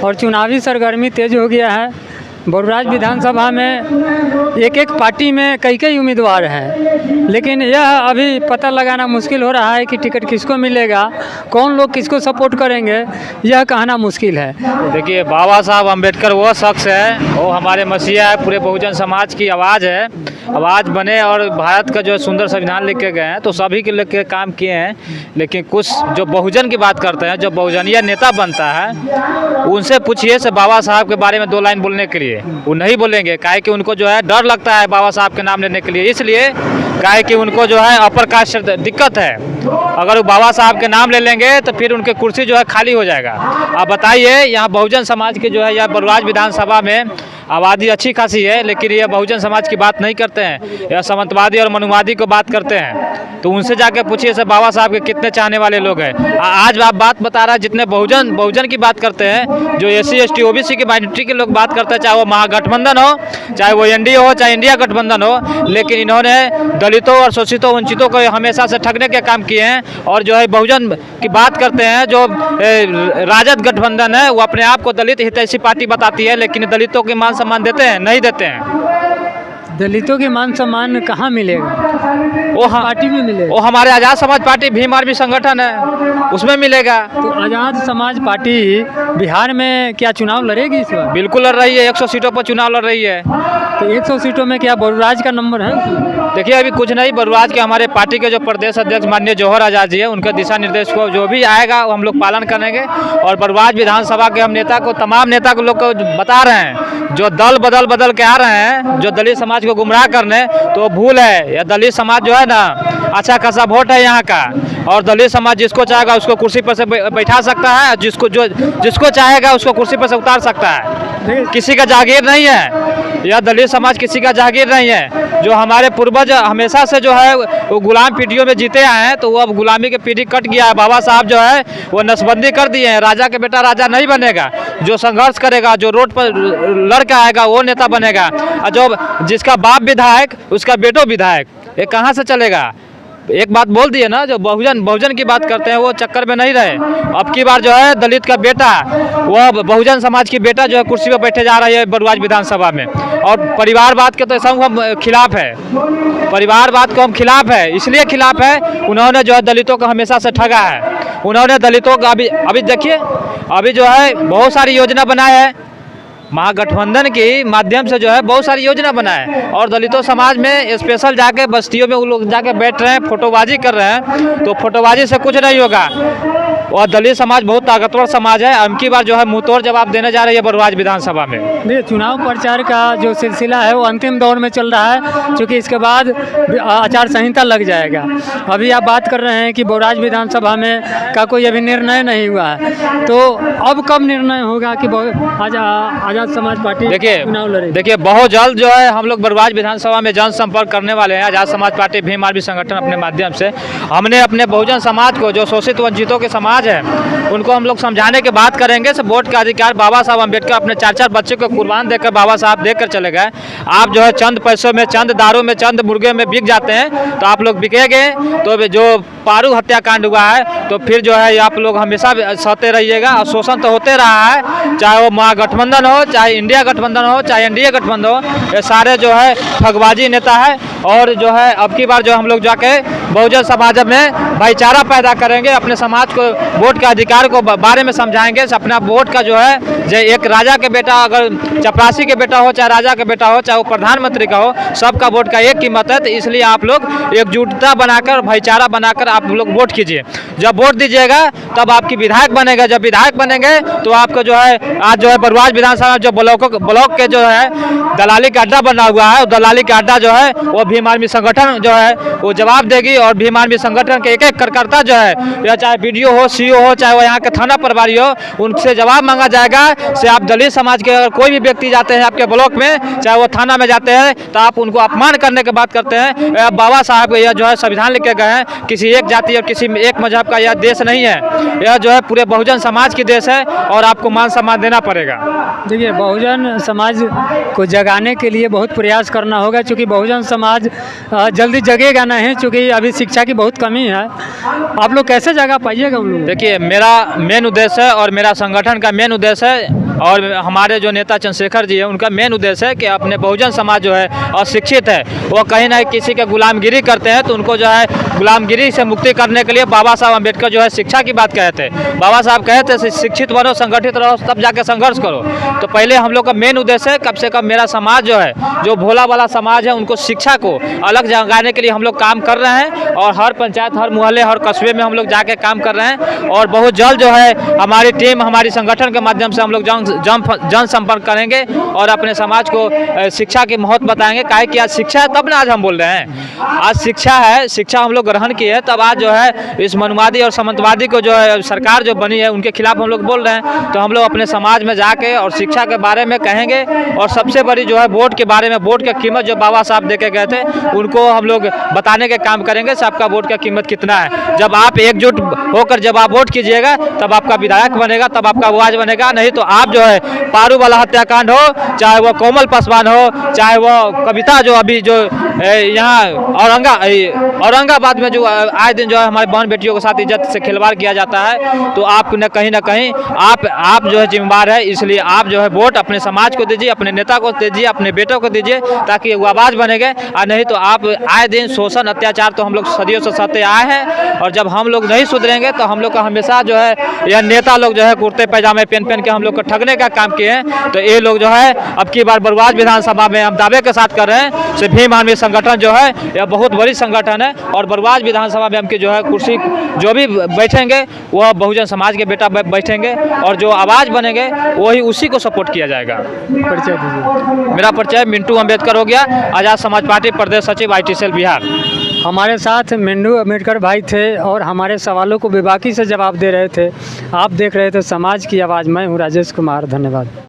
और चुनावी सरगर्मी तेज हो गया है। बरुराज विधानसभा में एक एक पार्टी में कई कई उम्मीदवार हैं, लेकिन यह अभी पता लगाना मुश्किल हो रहा है कि टिकट किसको मिलेगा, कौन लोग किसको सपोर्ट करेंगे, यह कहना मुश्किल है। देखिए, बाबा साहब अम्बेडकर वो शख्स है, वो हमारे मसीहा है, पूरे बहुजन समाज की आवाज़ है। आवाज़ बने और भारत का जो सुंदर संविधान लिख के गए हैं तो सभी के लिख के काम किए हैं, लेकिन कुछ जो बहुजन की बात करते हैं, जो बहुजनीय नेता बनता है, उनसे पूछिए से बाबा साहब के बारे में 2 लाइन बोलने के लिए, वो नहीं बोलेंगे। काहे कि उनको जो है डर लगता है बाबा साहब के नाम लेने के लिए, इसलिए काहे कि उनको जो है अपर कास्ट से दिक्कत है। अगर वो बाबा साहब के नाम ले लेंगे तो फिर उनके कुर्सी जो है खाली हो जाएगा। आप बताइए, यहाँ बहुजन समाज के जो है या बरुराज विधानसभा में आबादी अच्छी खासी है, लेकिन ये बहुजन समाज की बात नहीं करते हैं, यह सामंतवादी और मनुवादी को बात करते हैं। तो उनसे जाके पूछिए से बाबा साहब के कितने चाहने वाले लोग हैं। आज आप बात बता रहा है, जितने बहुजन की बात करते हैं, जो SC ST OBC की माइनॉरिटी के लोग बात करते हैं, चाहे वो महागठबंधन हो, चाहे वो NDA हो, चाहे इंडिया गठबंधन हो, लेकिन इन्होंने दलितों और शोषितों वंचितों को हमेशा से ठगने के काम किए हैं। और जो है बहुजन की बात करते हैं, जो राजद गठबंधन है, वो अपने आप को दलित हितैषी पार्टी बताती है, लेकिन दलितों के मान सम्मान देते हैं? नहीं देते हैं। दलितों के मान सम्मान कहाँ मिलेगा? वो पार्टी में मिलेगा। वो हमारे आज़ाद समाज पार्टी भीम आर्मी संगठन है, उसमें मिलेगा। तो आज़ाद समाज पार्टी बिहार में क्या चुनाव लड़ेगी इस बार? बिल्कुल लड़ रही है, 100 सीटों पर चुनाव लड़ रही है। तो 100 सीटों में क्या बरुराज का नंबर है? देखिए, अभी कुछ नहीं, बरुराज के हमारे पार्टी के जो प्रदेश अध्यक्ष माननीय जौहर आज़ाद जी है, उनके दिशा निर्देश को जो भी आएगा वो हम लोग पालन करेंगे। और बरुराज विधानसभा के हम नेता को, तमाम नेता को लोग को बता रहे हैं, जो दल बदल के आ रहे हैं, जो दलित समाज को गुमराह करने, तो भूल है। यह दलित समाज जो है ना, अच्छा खासा वोट है यहाँ का, और दलित समाज जिसको चाहेगा उसको कुर्सी पर से बैठा सकता है, जिसको चाहेगा उसको कुर्सी पर से उतार सकता है। किसी का जागीर नहीं है, यह दलित समाज किसी का जागीर नहीं है। जो हमारे पूर्वज हमेशा से जो है वो गुलाम पीढ़ियों में जीते आए हैं, तो वो अब गुलामी की पीढ़ी कट गया है। बाबा साहब जो है वो नसबंदी कर दिए हैं। राजा के बेटा राजा नहीं बनेगा, जो संघर्ष करेगा, जो रोड पर लड़का आएगा वो नेता बनेगा। और जो जिसका बाप विधायक उसका बेटो विधायक, ये कहाँ से चलेगा? एक बात बोल दिए ना, जो बहुजन की बात करते हैं वो चक्कर में नहीं रहे। अब की बार जो है दलित का बेटा, वो बहुजन समाज की बेटा जो है कुर्सी पर बैठे जा रही है बरुराज विधानसभा में। और परिवारवाद के तो सब हम खिलाफ है, परिवारवाद को हम खिलाफ है। इसलिए खिलाफ है, उन्होंने जो है दलितों को हमेशा से ठगा है। उन्होंने दलितों का अभी देखिए, अभी जो है बहुत सारी योजना बनाए हैं, महागठबंधन के माध्यम से जो है बहुत सारी योजना बनाए, और दलितों समाज में स्पेशल जाके बस्तियों में वो लोग जाके बैठ रहे हैं, फोटोबाजी कर रहे हैं। तो फोटोबाजी से कुछ नहीं होगा। और दलित समाज बहुत ताकतवर समाज है। अब की बार जो है मुंहतोड़ जवाब देने जा रही है बरुराज विधानसभा में। नहीं, चुनाव प्रचार का जो सिलसिला है वो अंतिम दौर में चल रहा है, क्योंकि इसके बाद आचार संहिता लग जाएगा। अभी आप बात कर रहे हैं कि बरुराज विधानसभा में का कोई अभी निर्णय नहीं हुआ है, तो अब कब निर्णय होगा कि आज़ाद समाज पार्टी चुनाव लड़ेगी? देखिए, बहुत जल्द जो है हम लोग बरुराज विधानसभा में जनसंपर्क करने वाले हैं। आज़ाद समाज पार्टी भीम आर्मी संगठन अपने माध्यम से हमने अपने बहुजन समाज को, जो शोषित वंचितों के समाज है, उनको हम लोग समझाने की बात करेंगे। वोट का अधिकार बाबा साहब अम्बेडकर अपने 4 बच्चे को कुर्बान देकर बाबा साहब देकर चले गए। आप जो है चंद पैसों में, चंद दारू में, चंद मुर्गे में बिक जाते हैं, तो आप लोग बिकेंगे। तो जो पारू हत्याकांड हुआ है, तो फिर जो है आप लोग हमेशा सहते रहिएगा। और शोषण तो होते रहा है, चाहे वो महागठबंधन हो, चाहे इंडिया गठबंधन हो, चाहे NDA गठबंधन हो, ये सारे जो है ठगबाजी नेता है। और जो है अब की बार जो हम लोग जाके बहुजन समाज में भाईचारा पैदा करेंगे, अपने समाज को वोट के अधिकार को बारे में समझाएंगे। अपना वोट का जो है, एक राजा के बेटा, अगर चपरासी के बेटा हो, चाहे राजा के बेटा हो, चाहे वो प्रधानमंत्री का हो, सबका वोट का एक कीमत है। तो इसलिए आप लोग एकजुटता बनाकर, भाईचारा बनाकर आप लोग वोट कीजिए। जब वोट दीजिएगा तब आपकी विधायक बनेगा। जब विधायक बनेंगे तो आपको जो है, आज जो है बरुराज विधानसभा जो ब्लॉक के जो है दलाली का अड्डा बना हुआ है, दलाली का अड्डा जो है वो भीम आर्मी संगठन जो है वो जवाब देगी। और भीम आर्मी संगठन के एक कार्यकर्ता जो है, या चाहे BDO हो, CO हो, चाहे वो यहाँ के थाना प्रभारी हो, उनसे जवाब मांगा जाएगा। से आप दलित समाज के अगर कोई भी व्यक्ति जाते हैं आपके ब्लॉक में, चाहे वो थाना में जाते हैं, तो आप उनको अपमान करने की बात करते हैं। बाबा साहब यह जो है संविधान लिख के गए हैं, किसी एक जाति और किसी एक मजहब का यह देश नहीं है, यह जो है पूरे बहुजन समाज की देश है, और आपको मान सम्मान देना पड़ेगा। देखिए, बहुजन समाज को जगाने के लिए बहुत प्रयास करना होगा, क्योंकि बहुजन समाज जल्दी जगेगा नहीं, क्योंकि अभी शिक्षा की बहुत कमी है। आप लोग कैसे जगा पाइएगा उन लोग? देखिए, मेरा मेन उद्देश्य है और मेरा संगठन का मेन उद्देश्य है और हमारे जो नेता चंद्रशेखर जी हैं, उनका मेन उद्देश्य है कि अपने बहुजन समाज जो है अशिक्षित है, वो कहीं ना किसी के गुलामगिरी करते हैं, तो उनको जो है गुलामगिरी से मुक्ति करने के लिए बाबा साहब अम्बेडकर जो है शिक्षा की बात कहे थे। बाबा साहब कहे थे शिक्षित बनो, संगठित रहो, तब जाके संघर्ष करो। तो पहले हम लोग का मेन उद्देश्य है कम से कम मेरा समाज जो है, जो भोला वाला समाज है, उनको शिक्षा को अलग जगाने के लिए हम लोग काम कर रहे हैं और हर पंचायत, हर मोहल्ले, हर कस्बे में हम लोग जाके काम कर रहे हैं। और बहुत जल्द जो है हमारी टीम, हमारी संगठन के माध्यम से हम लोग जन संपर्क करेंगे और अपने समाज को शिक्षा की महत्व बताएंगे। काहे कि आज शिक्षा है तब ना आज हम बोल रहे हैं। आज शिक्षा है, शिक्षा हम लोग ग्रहण की है, तब आज जो है इस मनुवादी और सामंतवादी को जो है सरकार जो बनी है उनके खिलाफ हम लोग बोल रहे हैं। तो हम लोग अपने समाज में जाके और शिक्षा के बारे में कहेंगे और सबसे बड़ी जो है वोट के बारे में, वोट की कीमत जो बाबा साहब दे के गए थे उनको हम लोग बताने के काम करेंगे सबका वोट का कीमत कितना है। जब आप एकजुट होकर जब आप वोट कीजिएगा तब आपका विधायक बनेगा, तब आपका आवाज बनेगा। नहीं तो आप जो है पारू वाला हत्याकांड हो, चाहे वो कोमल पासवान हो, चाहे वो कविता जो अभी जो यहाँ औरंगाबाद में जो आए दिन जो है हमारे बहन बेटियों के साथ इज्जत से खिलवाड़ किया जाता है, तो आप न कहीं आप जो है जिम्मेदार है। इसलिए आप जो है वोट अपने समाज को दीजिए, अपने नेता को दीजिए, अपने बेटों को दीजिए, ताकि वो आवाज़ बनेंगे। और नहीं तो आप आए दिन शोषण अत्याचार तो हम लोग सदियों से सहते आए हैं, और जब हम लोग नहीं सुधरेंगे तो हम लोग का हमेशा जो है यह नेता लोग जो है कुर्ते पैजामे पहन के हम लोग को ठगने का काम किए हैं। तो ये लोग जो है अब की बार बरवाज विधानसभा में हम दावे के साथ कर रहे हैं से भीम आर्मी संगठन जो है यह बहुत बड़ी संगठन है, और बरवाज विधानसभा में हमकी जो है कुर्सी जो भी बैठेंगे वह बहुजन समाज के बेटा बैठेंगे, और जो आवाज़ बनेंगे वही उसी को सपोर्ट किया जाएगा। परिचय दीजिए। मेरा परिचय मिंटू अम्बेडकर हो गया, आज़ाद समाज पार्टी प्रदेश सचिव IT सेल बिहार। हमारे साथ मिंटू अम्बेडकर भाई थे और हमारे सवालों को बेबाकी से जवाब दे रहे थे। आप देख रहे थे समाज की आवाज़। मैं हूँ राजेश कुमार। धन्यवाद।